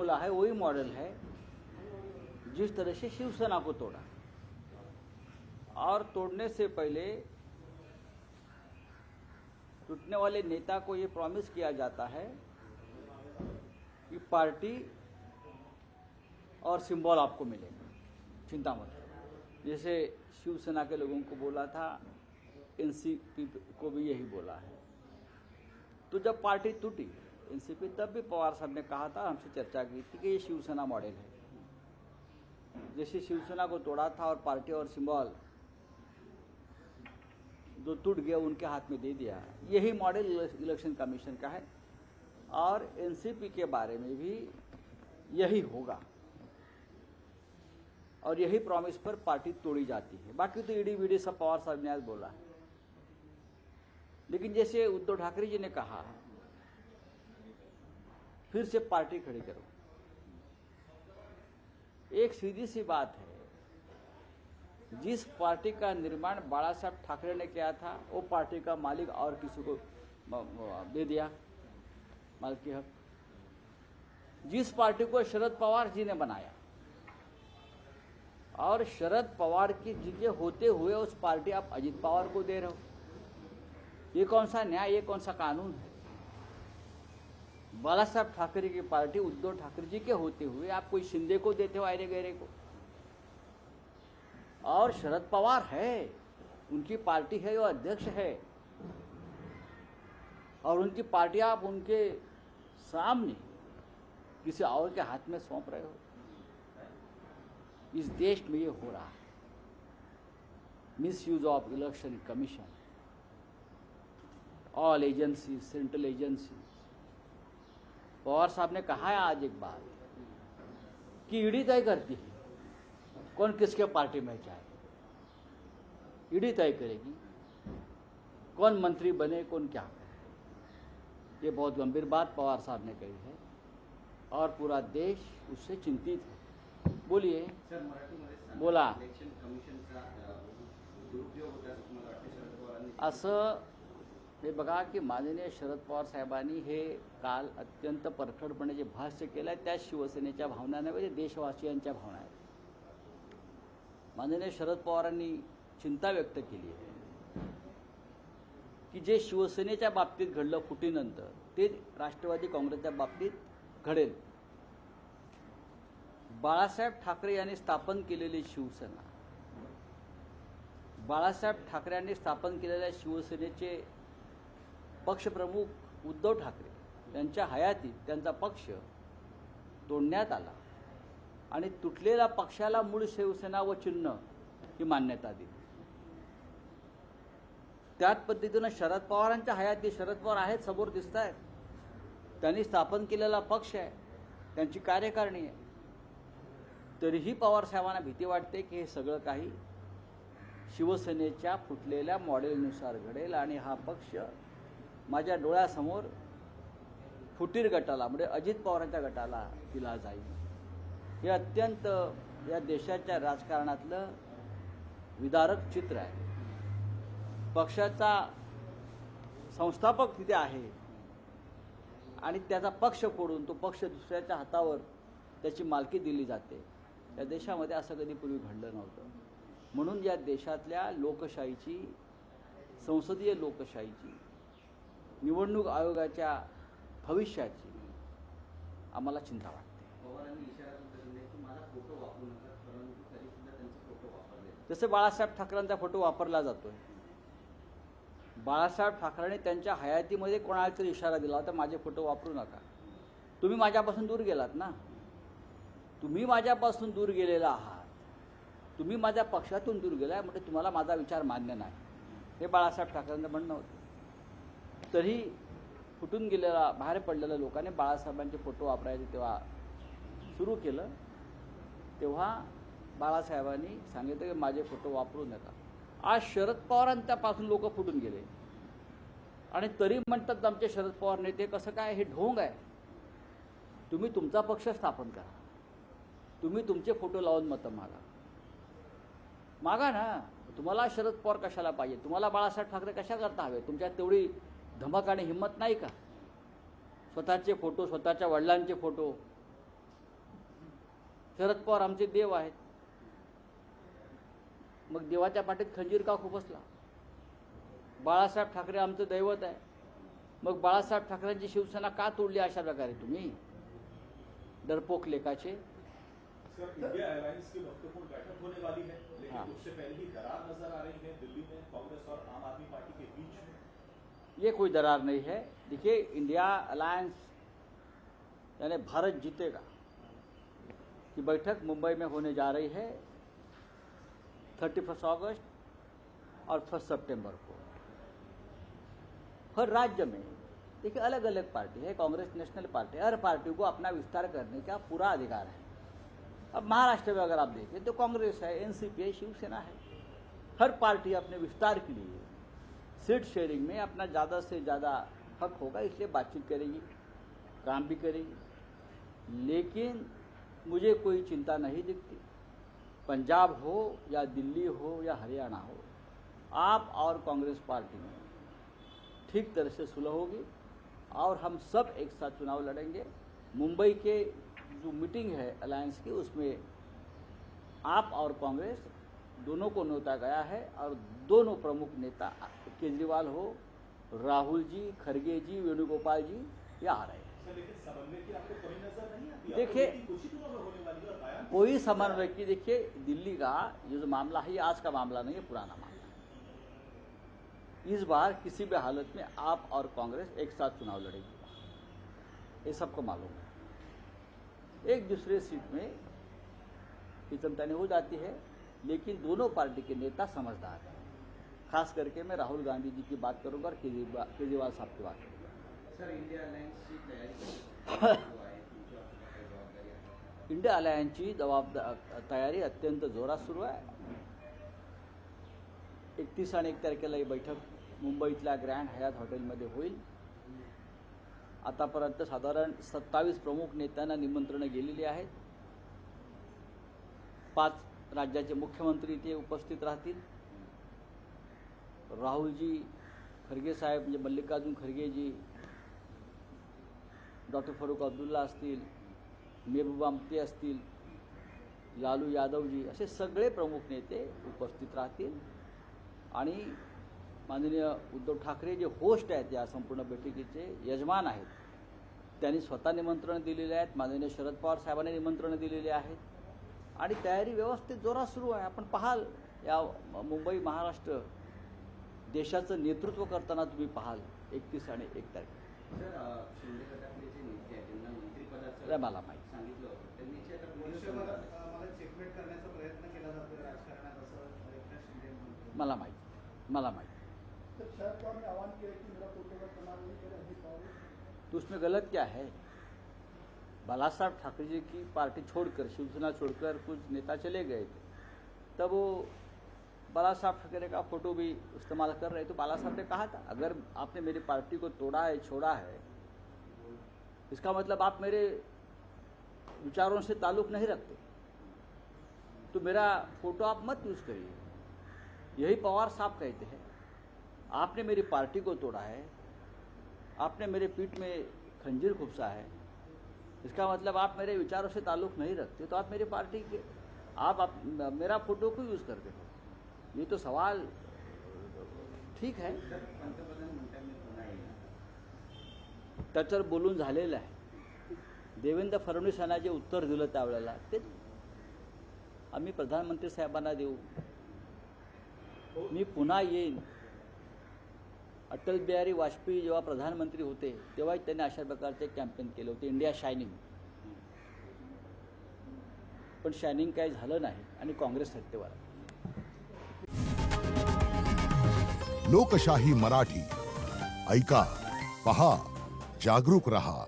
बोला है वही मॉडल है जिस तरह से शिवसेना को तोड़ा, और तोड़ने से पहले टूटने वाले नेता को ये प्रॉमिस किया जाता है कि पार्टी और सिंबल आपको मिलेगा, चिंता मत करो। जैसे शिवसेना के लोगों को बोला था, एनसीपी को भी यही बोला है। तो जब पार्टी टूटी एनसीपी, तब भी पवार साहब ने कहा था, हमसे चर्चा की थी कि ये शिवसेना मॉडल है। जैसे शिवसेना को तोड़ा था और पार्टी और सिंबल जो टूट गया उनके हाथ में दे दिया, यही मॉडल इलेक्शन कमीशन का है और एनसीपी के बारे में भी यही होगा और यही प्रॉमिस पर पार्टी तोड़ी जाती है। बाकी तो ईडी वीडी सब पवार साहब ने आज बोला है। लेकिन जैसे उद्धव ठाकरे जी ने कहा, फिर से पार्टी खड़ी करो। एक सीधी सी बात है, जिस पार्टी का निर्माण बाला साहब ठाकरे ने किया था वो पार्टी का मालिक और किसी को दे दिया मालिकी हक। जिस पार्टी को शरद पवार जी ने बनाया और शरद पवार की जी होते हुए उस पार्टी आप अजित पवार को दे रहे हो, ये कौन सा न्याय, ये कौन सा कानून है? बाला साहब ठाकरे की पार्टी उद्धव ठाकरे जी के होते हुए आप कोई शिंदे को देते हो, आयरे गहरे को। और शरद पवार है, उनकी पार्टी है, वो अध्यक्ष है और उनकी पार्टी आप उनके सामने किसी और के हाथ में सौंप रहे हो। इस देश में ये हो रहा है, misuse of election commission, all agency, central agency. Pawar साहब ने कहा है आज एक बात कि ईडी तय करती है कौन किसके पार्टी में जाए। ईडी तय करेगी कौन मंत्री बने, कौन क्या करे। ये बहुत गंभीर बात पवार साहब ने कही है और पूरा देश उससे चिंतित है। बोलिए। बोला असं हे बघा की माननीय शरद पवार साहेबांनी हे काल अत्यंत परखडपणे जे भाष्य केलं आहे त्या शिवसेनेच्या भावना नव्हे, देशवासियांच्या भावना आहेत। माननीय शरद पवारांनी चिंता व्यक्त केली आहे की जे शिवसेनेच्या बाबतीत घडलं फुटीनंतर ते राष्ट्रवादी काँग्रेसच्या बाबतीत घडेल। बाळासाहेब ठाकरे यांनी स्थापन केलेली शिवसेना, बाळासाहेब ठाकरे यांनी स्थापन केलेल्या शिवसेनेचे पक्षप्रमुख उद्धव ठाकरे यांच्या हयातीत त्यांचा पक्ष तोडण्यात आला आणि तुटलेल्या पक्षाला मूळ शिवसेना व चिन्ह ही मान्यता दिली। त्याच पद्धतीने शरद पवारांच्या हयातीत शरद पवार आहेत, समोर दिसत आहेत, त्यांनी स्थापन केलेला पक्ष आहे, त्यांची कार्यकारिणी आहे। तरीही पवार साहेबांना भीती वाटते की हे सगळं काही शिवसेनेच्या फुटलेल्या मॉडेलनुसार घडेल आणि हा पक्ष माझ्या डोळ्यासमोर फुटीर गटाला म्हणजे अजित पवारांच्या गटाला दिला जाईल। हे अत्यंत या देशाच्या राजकारणातलं विदारक चित्र आहे। पक्षाचा संस्थापक तिथे आहे आणि त्याचा पक्ष फोडून तो पक्ष दुसऱ्याच्या हातावर त्याची मालकी दिली जाते। या देशामध्ये असं कधी पूर्वी घडलं नव्हतं। म्हणून या देशातल्या लोकशाहीची, संसदीय लोकशाहीची, निवडणूक आयोगाच्या भविष्याची आम्हाला चिंता वाटते। जसे बाळासाहेब ठाकरेंचा फोटो वापरला जातोय, बाळासाहेब ठाकरेंनी त्यांच्या हयातीमध्ये कोणाला तरी इशारा दिला होता, माझे फोटो वापरू नका। तुम्ही माझ्यापासून दूर गेलात ना, तुम्ही माझ्यापासून दूर गेलेला आहात, तुम्ही माझ्या पक्षातून दूर गेलाय, म्हणजे तुम्हाला माझा विचार मान्य नाही, हे बाळासाहेब ठाकरेंचं म्हणणं होतं। तरी फुटून गेलेला, बाहेर पडलेल्या लोकांनी बाळासाहेबांचे फोटो वापरायचे तेव्हा सुरू केलं, तेव्हा बाळासाहेबांनी सांगितलं की माझे फोटो वापरू नका। आज शरद पवारांपासून लोक फुटून गेले आणि तरी म्हणतात आमचे शरद पवार नेते, कसं काय, हे ढोंग आहे। तुम्ही तुमचा पक्ष स्थापन करा, तुम्ही तुमचे फोटो लावून मतं मागा ना। तुम्हाला शरद पवार कशाला पाहिजे, तुम्हाला बाळासाहेब ठाकरे कशा करता हवे? तुमच्यात तेवढी धमक आणि हिंमत नाही का? स्वतःचे फोटो, स्वतःच्या वडिलांचे फोटो शरद पवार आमचे देव आहेत. मग देवाच्या पाठीत खंजीर का खुपसला? बाळासाहेब ठाकरे आमचं दैवत आहे. मग बाळासाहेब ठाकरेंची शिवसेना का तोडली अशा प्रकारे तुम्ही? डरपोक लेखाचे. सर, इंडिया एयरलाइंस की महत्वपूर्ण बैठक होने वाली है, लेकिन उससे पहले ही दरार नजर आ रही है दिल्ली में कांग्रेस और आम आदमी पार्टी के बीच में. ये कोई दरार नहीं है. देखिए, इंडिया अलायंस यानी भारत जीतेगा की बैठक मुंबई में होने जा रही है 31 अगस्त और 1 सितंबर को. हर राज्य में देखिए अलग अलग पार्टी है. कांग्रेस नेशनल पार्टी, हर पार्टी को अपना विस्तार करने का पूरा अधिकार है. अब महाराष्ट्र में अगर आप देखें तो कांग्रेस है, एनसीपी है, शिवसेना है. हर पार्टी अपने विस्तार के लिए सीट शेयरिंग में अपना ज़्यादा से ज़्यादा हक होगा, इसलिए बातचीत करेगी, काम भी करेगी. लेकिन मुझे कोई चिंता नहीं दिखती. पंजाब हो या दिल्ली हो या हरियाणा हो, आप और कांग्रेस पार्टी में ठीक तरह से सुलह होगी और हम सब एक साथ चुनाव लड़ेंगे. मुंबई के जो मीटिंग है अलायंस की, उसमें आप और कांग्रेस दोनों को न्योता गया है और दोनों प्रमुख नेता केजरीवाल हो, राहुल जी, खड़गे जी, वेणुगोपाल जी ये आ रहे हैं. लेकिन समन्वय की आपको कोई नजर नहीं आती? देखिए, कुछ ही दिनों में होने वाली है और बयान कोई समन्वय की. देखिए, दिल्ली का ये जो मामला है ये आज का मामला नहीं है, पुराना मामला है. इस बार किसी भी हालत में आप और कांग्रेस एक साथ चुनाव लड़ेगी, ये सबको मालूम है. एक दूसरे सीट में खींचतानी हो जाती है, लेकिन दोनों पार्टी के नेता समझदार हैं. खास करके मैं राहुल गांधी जी की बात करूंगा और केजरीवाल साहब की बात करूंगा. सर, इंडिया अलायन्स की तयारी इंडिया अलायन्सची तयारी अत्यंत जोरात सुरू आहे. 31 आणि 1 तारखेला ही बैठक मुंबईतल्या ग्रँड हयात हॉटेलमध्ये होईल. आतापर्यंत साधारण 27 प्रमुख नेत्यांना निमंत्रणं गेलेली आहेत. 5 राज्याचे मुख्यमंत्री इथे उपस्थित राहतील. राहुलजी, खरगे साहेब म्हणजे मल्लिकार्जुन खरगेजी, डॉक्टर फारुख अब्दुल्ला असतील, मेहबूबा मुफ्ती असतील, लालू यादवजी, असे सगळे प्रमुख नेते उपस्थित राहतील. आणि माननीय उद्धव ठाकरे जे होस्ट आहेत या संपूर्ण बैठकीचे यजमान आहेत, त्यांनी स्वतः निमंत्रण दिलेले आहेत. माननीय शरद पवार साहेबांनी निमंत्रण दिलेले आहेत आणि तयारी व्यवस्थित जोरात सुरू आहे. आपण पाहाल या मुंबई महाराष्ट्र देशाचं नेतृत्व करताना तुम्ही पाहाल 31 आणि 1 तारखेला. सर, शिंदे गटातले जे नेते आहेत त्यांना मंत्रिपदाचं मला माहिती सांगितलं होतं, त्यांनी जे आता मला चेकमेट करण्याचा प्रयत्न केला जातो राजकारणात, असं एकनाथ शिंदे म्हणतात. मला माहिती. तर शरद पवार ने आह्वान किया कि मेरा फोटो का इस्तेमाल नहीं करें अजित पवार. तो उसमें गलत क्या है? बालासाहब ठाकरे जी की पार्टी छोड़कर, शिवसेना छोड़कर कुछ नेता चले गए थे, तब वो बालासाहब ठाकरे का फोटो भी इस्तेमाल कर रहे. तो बालासाहब ने कहा था, अगर आपने मेरी पार्टी को तोड़ा है, छोड़ा है, इसका मतलब आप मेरे विचारों से ताल्लुक नहीं रखते, तो मेरा फोटो आप मत यूज करिए. यही पवार साहब कहते हैं, आपने मेरी पार्टी को तोड़ा है, आपने मेरे पीठ में खंजीर खुपसा है, इसका मतलब आप मेरे विचारों से ताल्लुक नहीं रखते, तो आप मेरी पार्टी के आप मेरा फोटो क्यों यूज करते हो? ये तो सवाल ठीक आहे. पंतप्रधान म्हणतात मी पुन्हा येईल. त्याच्यावर बोलून झालेलं आहे. देवेंद्र फडणवीस यांना जे उत्तर दिलं त्यावेळेला ते आम्ही प्रधानमंत्री साहेबांना देऊ, मी पुन्हा येईन. अटल बिहारी वाजपेयी जेव्हा प्रधानमंत्री होते तेव्हा त्यांनी अशा प्रकारचे कॅम्पेन केले होते, इंडिया शायनिंग. पण शायनिंग काही झालं नाही आणि काँग्रेस सत्तेवर. लोकशाही मराठी ऐका, पहा, जागरूक रहा.